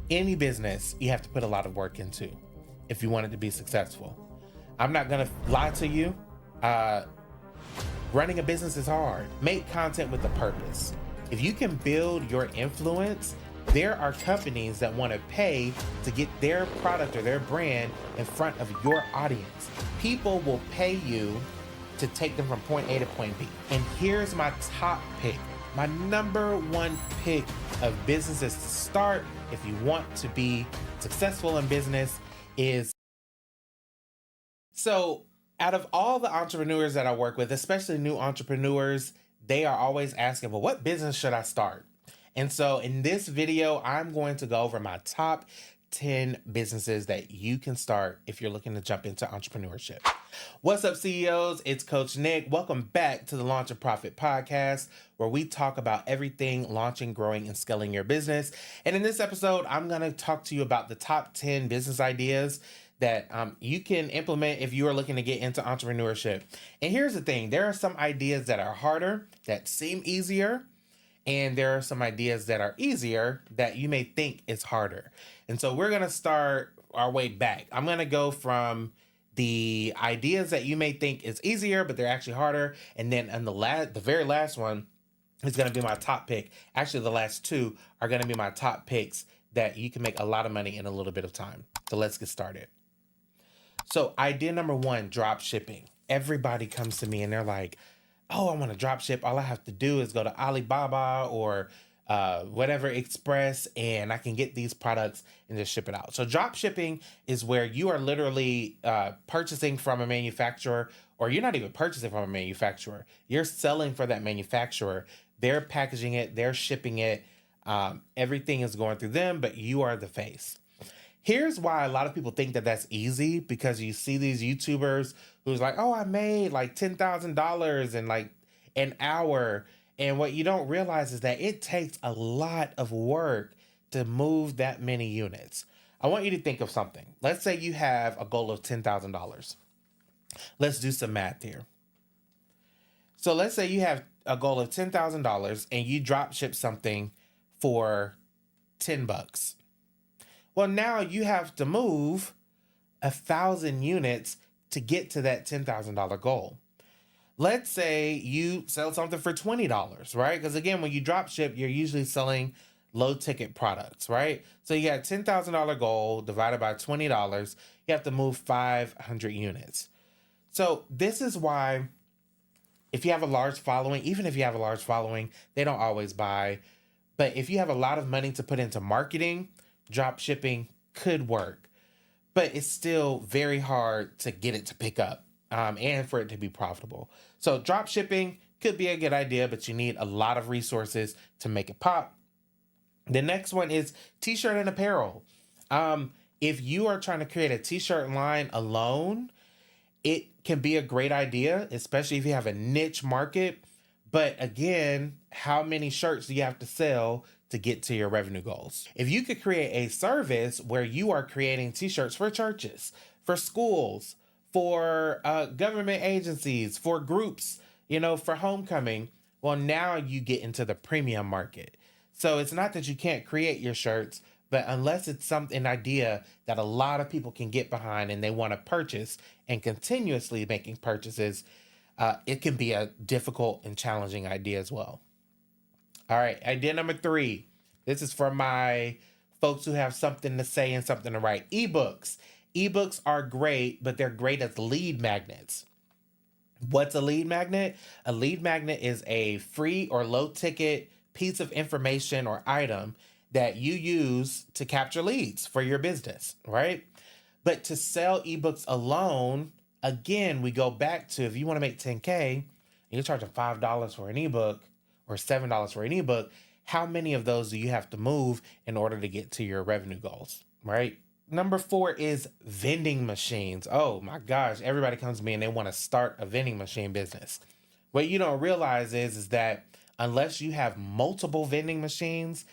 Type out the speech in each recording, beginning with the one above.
Any business you have to put a lot of work into if you want it to be successful. I'm not gonna lie to you. Running a business is hard. Make content with a purpose. If you can build your influence, there are companies that want to pay to get their product or their brand in front of your audience. People will pay you to take them from point A to point B. And here's my top pick. My number one pick of businesses to start if you want to be successful in business is, so out of all the entrepreneurs that I work with, especially new entrepreneurs, they are always asking, well, what business should I start? And so in this video, I'm going to go over my top 10 businesses that you can start if you're looking to jump into entrepreneurship. What's up, CEOs? It's Coach Nick. Welcome back to the Launch and Profit podcast, where we talk about everything launching, growing, and scaling your business. And in this episode, I'm going to talk to you about the top 10 business ideas that you can implement if you are looking to get into entrepreneurship. And here's the thing. There are some ideas that are harder, that seem easier, and there are some ideas that are easier that you may think is harder. And so we're going to start our way back. I'm going to go from the ideas that you may think is easier, but they're actually harder. And then on the very last one is going to be my top pick. Actually, the last two are going to be my top picks that you can make a lot of money in a little bit of time. So let's get started. So idea number one, drop shipping. Everybody comes to me and they're like, oh, I want to drop ship. All I have to do is go to Alibaba or whatever Express, and I can get these products and just ship it out. So drop shipping is where you are literally purchasing from a manufacturer, or you're not even purchasing from a manufacturer. You're selling for that manufacturer. They're packaging it. They're shipping it. Everything is going through them, but you are the face. Here's why a lot of people think that that's easy, because you see these YouTubers who's like, oh, I made like $10,000 in like an hour. And what you don't realize is that it takes a lot of work to move that many units. I want you to think of something. Let's say you have a goal of $10,000. Let's do some math here. So let's say you have a goal of $10,000 and you drop ship something for $10. Well, now you have to move 1,000 units to get to that $10,000 goal. Let's say you sell something for $20, right? Because again, when you drop ship, you're usually selling low ticket products, right? So you got $10,000 goal divided by $20. You have to move 500 units. So this is why if you have a large following, even if you have a large following, they don't always buy. But if you have a lot of money to put into marketing, drop shipping could work, but it's still very hard to get it to pick up and for it to be profitable. So drop shipping could be a good idea, but you need a lot of resources to make it pop. The next one is t-shirt and apparel. If you are trying to create a t-shirt line alone, it can be a great idea, especially if you have a niche market. But again, how many shirts do you have to sell to get to your revenue goals? If you could create a service where you are creating t-shirts for churches, for schools, for government agencies, for groups, for homecoming, well, now you get into the premium market. So it's not that you can't create your shirts, but unless it's an idea that a lot of people can get behind and they want to purchase and continuously making purchases, it can be a difficult and challenging idea as well. All right, idea number 3. This is for my folks who have something to say and something to write. Ebooks. Ebooks are great, but they're great as lead magnets. What's a lead magnet? A lead magnet is a free or low ticket piece of information or item that you use to capture leads for your business, right? But to sell ebooks alone, again, we go back to, if you want to make 10K and you're charging $5 for an ebook or $7 for an ebook, how many of those do you have to move in order to get to your revenue goals, right? Number 4 is vending machines. Oh my gosh, everybody comes to me and they want to start a vending machine business. What you don't realize is that unless you have multiple vending machines,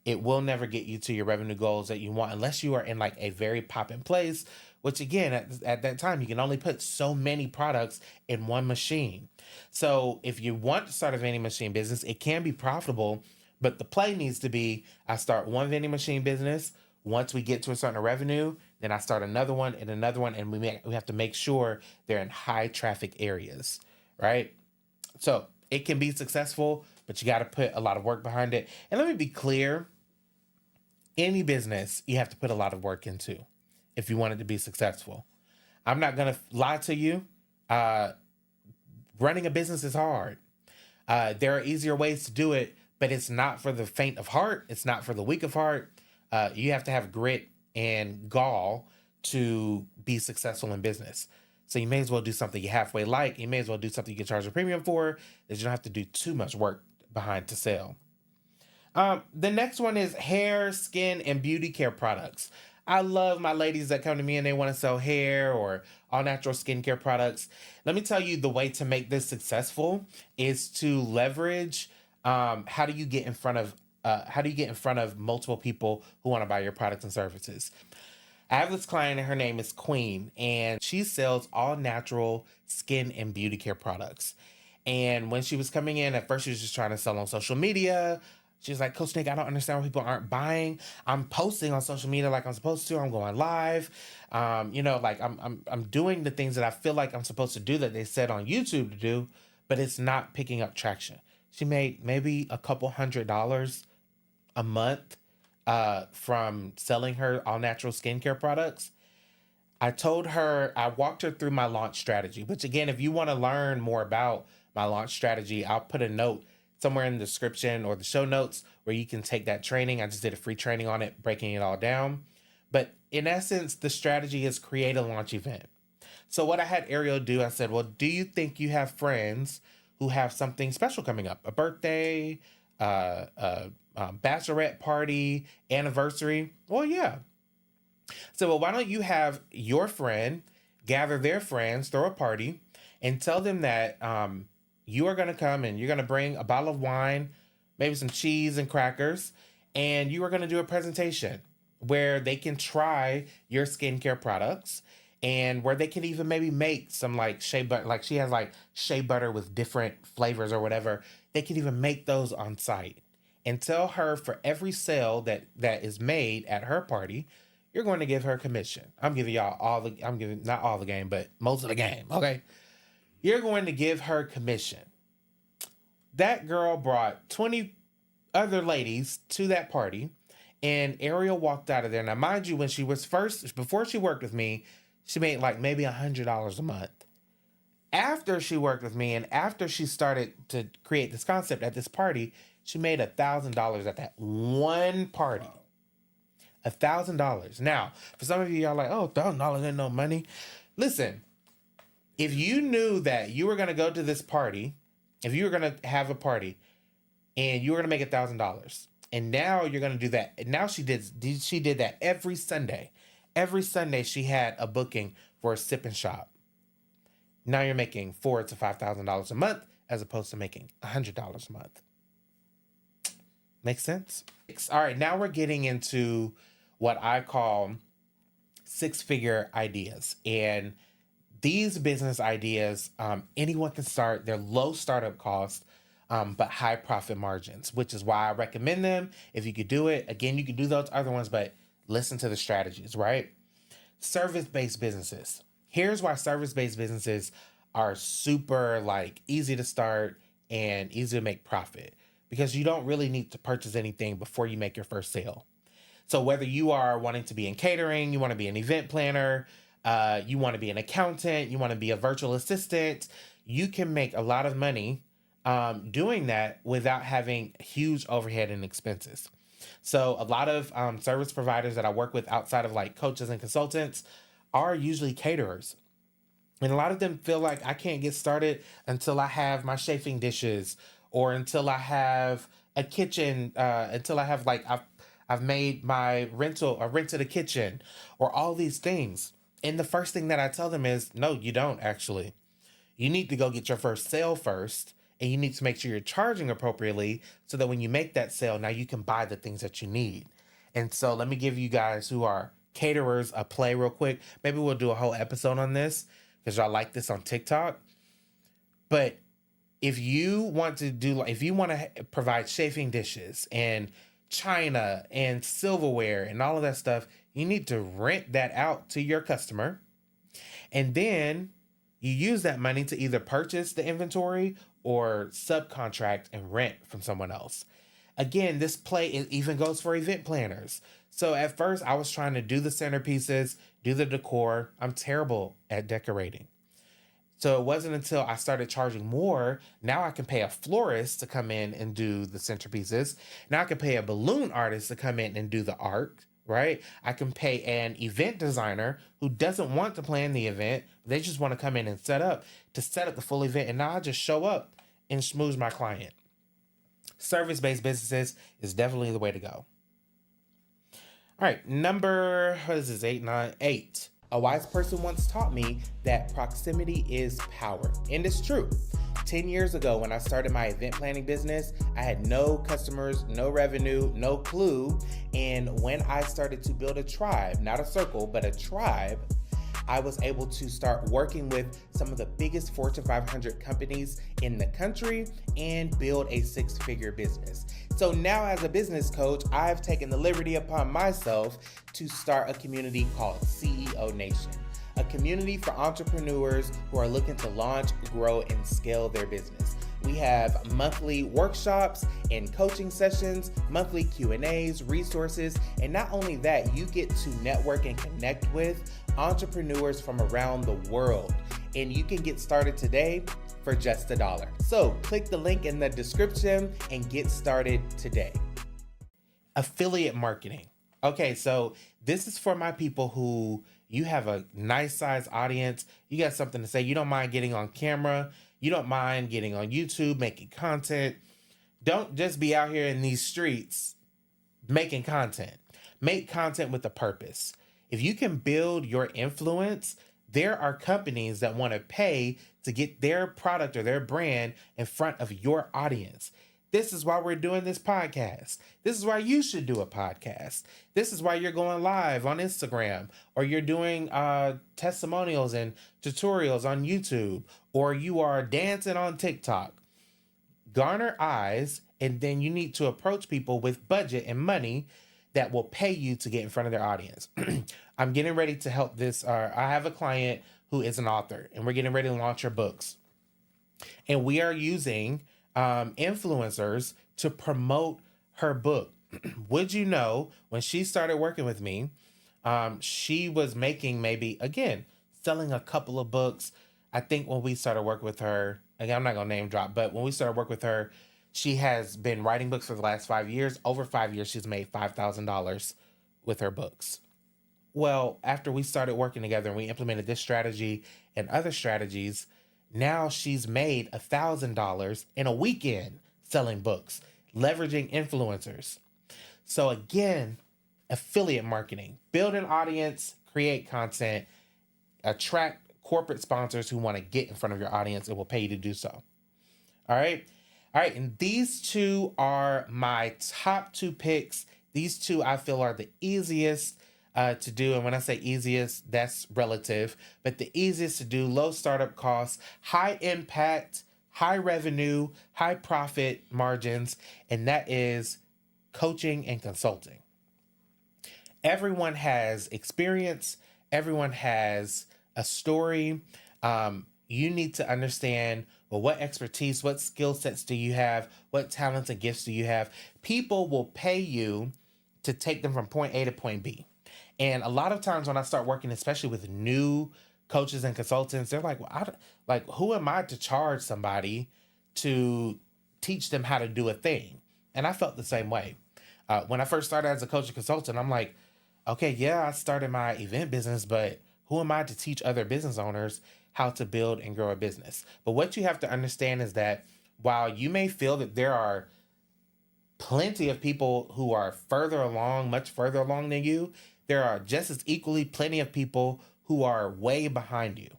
it will never get you to your revenue goals that you want unless you are in like a very poppin' place, which again, at that time, you can only put so many products in one machine. So if you want to start a vending machine business, it can be profitable, but the play needs to be, I start one vending machine business, Once we get to a certain revenue, then I start another one, and we have to make sure they're in high traffic areas, right? So it can be successful, but you got to put a lot of work behind it. And let me be clear, any business you have to put a lot of work into if you want it to be successful. I'm not going to lie to you. Uh, Running a business is hard. There are easier ways to do it, but it's not for the faint of heart. It's not for the weak of heart. You have to have grit and gall to be successful in business. So you may as well do something you halfway like. You may as well do something you can charge a premium for, that you don't have to do too much work behind to sell. The next one is hair, skin, and beauty care products. I love my ladies that come to me and they want to sell hair or all natural skincare products. Let me tell you, the way to make this successful is to leverage. How do you get in front of multiple people who want to buy your products and services? I have this client and her name is Queen, and she sells all natural skin and beauty care products. And when she was coming in, at first she was just trying to sell on social media. She was like, Coach Nick, I don't understand why people aren't buying. I'm posting on social media like I'm supposed to. I'm going live. Like I'm doing the things that I feel like I'm supposed to do that they said on YouTube to do, but it's not picking up traction. She made maybe a couple $100 a month from selling her all natural skincare products. I walked her through my launch strategy, which again, if you want to learn more about my launch strategy, I'll put a note somewhere in the description or the show notes where you can take that training. I just did a free training on it, breaking it all down. But in essence, the strategy is create a launch event. So what I had Ariel do, I said, well, do you think you have friends who have something special coming up? A birthday, bachelorette party, anniversary? Well, yeah. So, well, why don't you have your friend gather their friends, throw a party, and tell them that you are going to come and you're going to bring a bottle of wine, maybe some cheese and crackers, and you are going to do a presentation where they can try your skincare products and where they can even maybe make some like shea butter, like she has like shea butter with different flavors or whatever. They can even make those on site and tell her for every sale that is made at her party, you're going to give her commission. I'm giving not all the game, but most of the game. Okay. You're going to give her commission. That girl brought 20 other ladies to that party, and Ariel walked out of there. Now, mind you, before she worked with me, she made like maybe $100 a month. After she worked with me and after she started to create this concept at this party, she made $1,000 at that one party. $1,000. Now, for some of you, y'all like, oh, $1,000 ain't no money. Listen. If you knew that you were going to go to this party, if you were going to have a party and you were going to make $1,000 and now you're going to do that. And now she did that every Sunday. Every Sunday she had a booking for a sip and shop. Now you're making $4,000 to $5,000 a month as opposed to making $100 a month. Makes sense? All right. Now we're getting into what I call six-figure ideas. And these business ideas, anyone can start. They're low startup cost, but high profit margins, which is why I recommend them. If you could do it, again, you could do those other ones, but listen to the strategies, right? Service-based businesses. Here's why service-based businesses are super easy to start and easy to make profit, because you don't really need to purchase anything before you make your first sale. So whether you are wanting to be in catering, you want to be an event planner, you want to be an accountant, you want to be a virtual assistant, you can make a lot of money doing that without having huge overhead and expenses. So a lot of service providers that I work with outside of coaches and consultants are usually caterers. And a lot of them feel like I can't get started until I have my chafing dishes or until I have a kitchen, until I have I've made my rented a kitchen or all these things. And the first thing that I tell them is, no, you don't actually. You need to go get your first sale first, and you need to make sure you're charging appropriately so that when you make that sale, now you can buy the things that you need. And so let me give you guys who are caterers a play real quick. Maybe we'll do a whole episode on this because y'all like this on TikTok. But if you want to provide chafing dishes and china and silverware and all of that stuff, you need to rent that out to your customer. And then you use that money to either purchase the inventory or subcontract and rent from someone else. Again, this play even goes for event planners. So at first, I was trying to do the centerpieces, do the decor. I'm terrible at decorating. So it wasn't until I started charging more. Now I can pay a florist to come in and do the centerpieces. Now I can pay a balloon artist to come in and do the art, right? I can pay an event designer who doesn't want to plan the event. They just want to come in and set up the full event. And now I just show up and schmooze my client. Service-based businesses is definitely the way to go. All right, number, what is this, 8. A wise person once taught me that proximity is power. And it's true. 10 years ago, when I started my event planning business, I had no customers, no revenue, no clue. And when I started to build a tribe, not a circle, but a tribe, I was able to start working with some of the biggest Fortune 500 companies in the country and build a 6-figure business. So now as a business coach, I've taken the liberty upon myself to start a community called CEO Nation, a community for entrepreneurs who are looking to launch, grow, and scale their business. We have monthly workshops and coaching sessions, monthly Q&As, resources, and not only that, you get to network and connect with entrepreneurs from around the world. And you can get started today for just $1. So click the link in the description and get started today. Affiliate marketing. Okay, so this is for my people who you have a nice size audience. You got something to say. You don't mind getting on camera. You don't mind getting on YouTube, making content. Don't just be out here in these streets making content. Make content with a purpose. If you can build your influence, there are companies that want to pay to get their product or their brand in front of your audience. This is why we're doing this podcast. This is why you should do a podcast. This is why you're going live on Instagram, or you're doing testimonials and tutorials on YouTube, or you are dancing on TikTok. Garner eyes, and then you need to approach people with budget and money that will pay you to get in front of their audience. I'm getting ready to help this. I have a client who is an author, and we're getting ready to launch her books. And we are using influencers to promote her book. Would you know, when she started working with me, she was making maybe, again, selling a couple of books. I think when we started working with her, again, I'm not going to name drop, but when we started working with her, she has been writing books for the last 5 years. Over 5 years, she's made $5,000 with her books. Well, after we started working together and we implemented this strategy and other strategies, now she's made $1,000 in a weekend selling books, leveraging influencers. So again, affiliate marketing, build an audience, create content, attract corporate sponsors who want to get in front of your audience and will pay you to do so. All right. And these two are my top 2 picks. These two I feel are the easiest to do. And when I say easiest, that's relative, but the easiest to do, low startup costs, high impact, high revenue, high profit margins, and that is coaching and consulting. Everyone has experience. Everyone has a story. You need to understand, well, what expertise, what skill sets do you have? What talents and gifts do you have? People will pay you to take them from point A to point B. And a lot of times when I start working, especially with new coaches and consultants, they're like, well, who am I to charge somebody to teach them how to do a thing? And I felt the same way. When I first started as a coach and consultant, I'm like, okay, yeah, I started my event business, but who am I to teach other business owners how to build and grow a business? But what you have to understand is that while you may feel that there are plenty of people who are further along, much further along than you, there are just as equally plenty of people who are way behind you.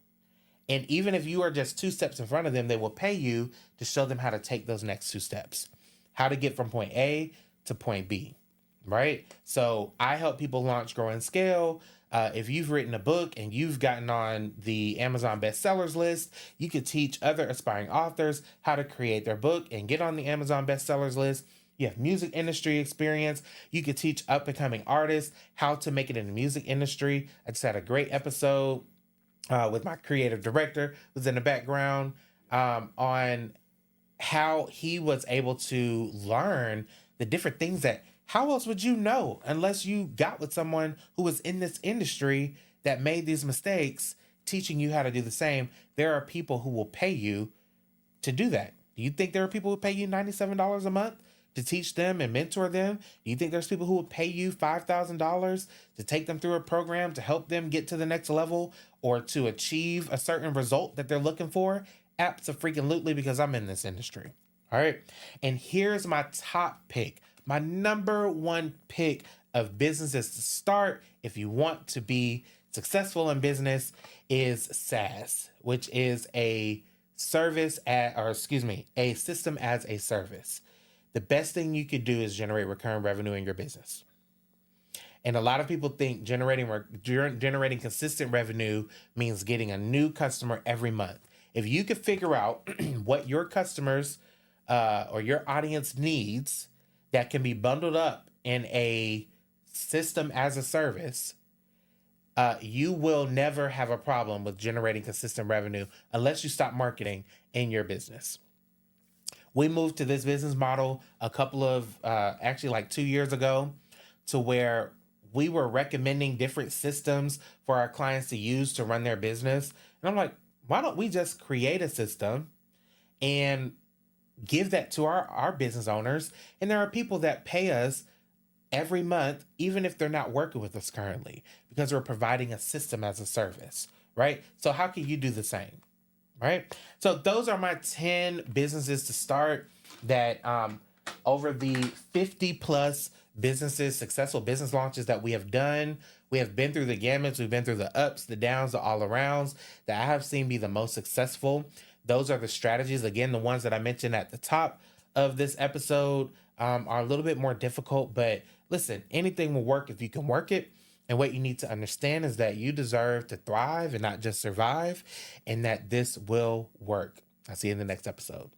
And even if you are just 2 steps in front of them, they will pay you to show them how to take those next 2 steps, how to get from point A to point B, right? So I help people launch, grow, and scale. If you've written a book and you've gotten on the Amazon bestsellers list, you could teach other aspiring authors how to create their book and get on the Amazon bestsellers list. you have music industry experience. You could teach up and coming artists how to make it in the music industry. I just had a great episode with my creative director, who's in the background, on how he was able to learn the different things that how else would you know unless you got with someone who was in this industry that made these mistakes, teaching you how to do the same. There are people who will pay you to do that. Do you think there are people who pay you $97 a month to teach them and mentor them? Do you think there's people who will pay you $5,000 to take them through a program to help them get to the next level or to achieve a certain result that they're looking for? Abso-freaking-lutely, because I'm in this industry. All right. And here's my top pick. My number one pick of businesses to start if you want to be successful in business is SaaS, which is a a system as a service. The best thing you could do is generate recurring revenue in your business. And a lot of people think generating consistent revenue means getting a new customer every month. If you could figure out what your customers or your audience needs that can be bundled up in a system as a service, you will never have a problem with generating consistent revenue unless you stop marketing in your business. We moved to this business model a couple of, actually like 2 years ago, to where we were recommending different systems for our clients to use to run their business. And I'm like, why don't we just create a system and give that to our business owners? And there are people that pay us every month, even if they're not working with us currently, because we're providing a system as a service, right? So how can you do the same, right? So those are my 10 businesses to start that over the 50 plus businesses, successful business launches that we have done, we have been through the gamuts, we've been through the ups, the downs, the all arounds that I have seen be the most successful. Those are the strategies. Again, the ones that I mentioned at the top of this episode are a little bit more difficult, but listen, anything will work if you can work it. And what you need to understand is that you deserve to thrive and not just survive, and that this will work. I'll see you in the next episode.